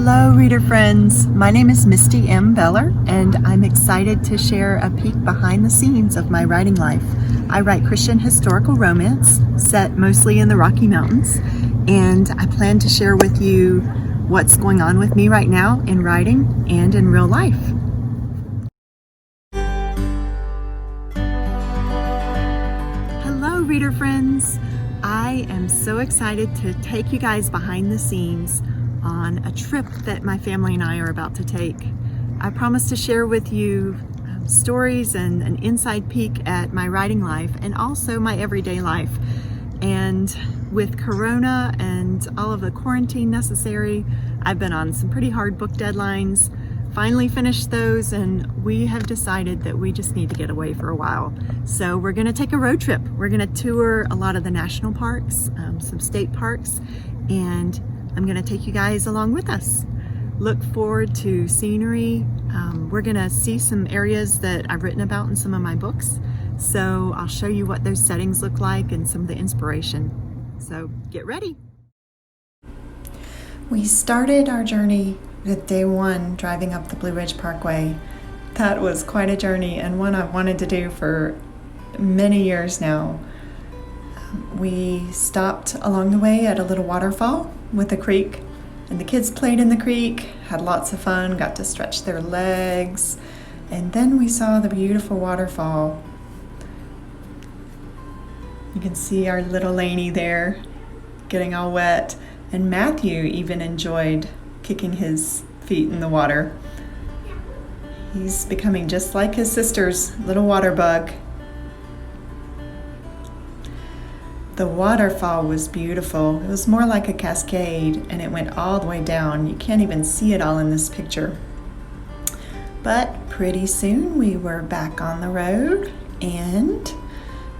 Hello, reader friends. My name is Misty M. Beller, and I'm excited to share a peek behind the scenes of my writing life. I write Christian historical romance set mostly in the Rocky Mountains, and I plan to share with you what's going on with me right now in writing and in real life. Hello, reader friends. I am so excited to take you guys behind the scenes on a trip that my family and I are about to take. I promise to share with you stories and an inside peek at my writing life and also my everyday life. And with Corona and all of the quarantine necessary, I've been on some pretty hard book deadlines, finally finished those, and we have decided that we just need to get away for a while. So we're gonna take a road trip. We're gonna tour a lot of the national parks, some state parks, and I'm gonna take you guys along with us. Look forward to scenery. We're gonna see some areas that I've written about in some of my books. So I'll show you what those settings look like and some of the inspiration. So get ready. We started our journey with day one driving up the Blue Ridge Parkway. That was quite a journey and one I've wanted to do for many years now. We stopped along the way at a little waterfall with a creek, and the kids played in the creek, had lots of fun, got to stretch their legs, and then we saw the beautiful waterfall. You can see our little Laney there getting all wet, and Matthew even enjoyed kicking his feet in the water. He's becoming just like his sister's little water bug. The waterfall was beautiful. It was more like a cascade, and it went all the way down. You can't even see it all in this picture. But pretty soon we were back on the road, and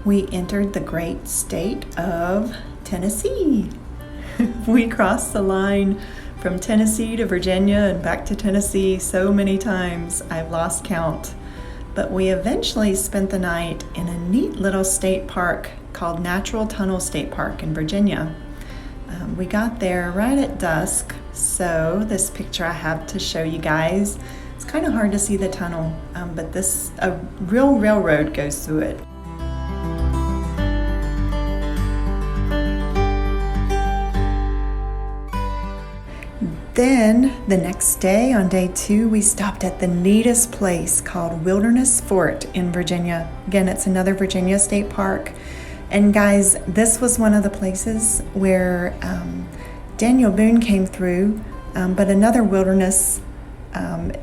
we entered the great state of Tennessee. We crossed the line from Tennessee to Virginia and back to Tennessee so many times I've lost count. But we eventually spent the night in a neat little state park called Natural Tunnel State Park in Virginia. We got there right at dusk, so this picture I have to show you guys. It's kind of hard to see the tunnel, but a real railroad goes through it. Then the next day, on day two, we stopped at the neatest place called Wilderness Fort in Virginia. Again, it's another Virginia state park. And guys, this was one of the places where Daniel Boone came through, but another wilderness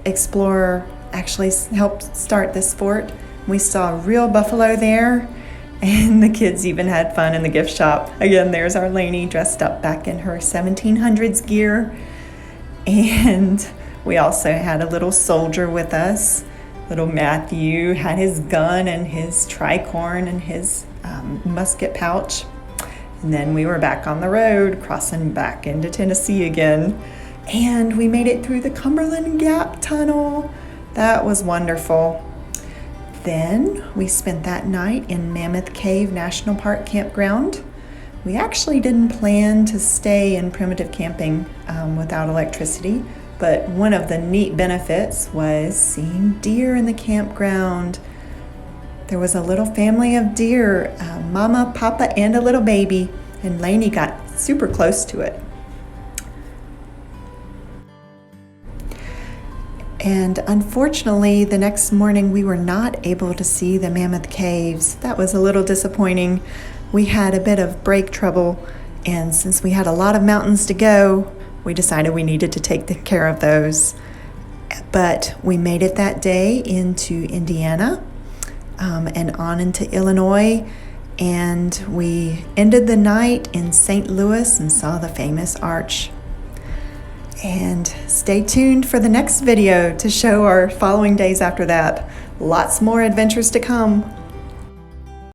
explorer actually helped start this fort. We saw a real buffalo there, and the kids even had fun in the gift shop. Again, there's our Laney dressed up back in her 1700s gear. And we also had a little soldier with us. Little Matthew had his gun and his tricorn and his musket pouch. And then we were back on the road, crossing back into Tennessee again. And we made it through the Cumberland Gap tunnel. That was wonderful. Then we spent that night in Mammoth Cave National Park campground. We actually didn't plan to stay in primitive camping without electricity, but one of the neat benefits was seeing deer in the campground. There was a little family of deer, mama, papa, and a little baby, and Laney got super close to it. And unfortunately, the next morning we were not able to see the Mammoth Caves. That was a little disappointing. We had a bit of brake trouble, and since we had a lot of mountains to go, we decided we needed to take care of those. But we made it that day into Indiana and on into Illinois, and we ended the night in St. Louis and saw the famous arch. And stay tuned for the next video to show our following days after that. Lots more adventures to come.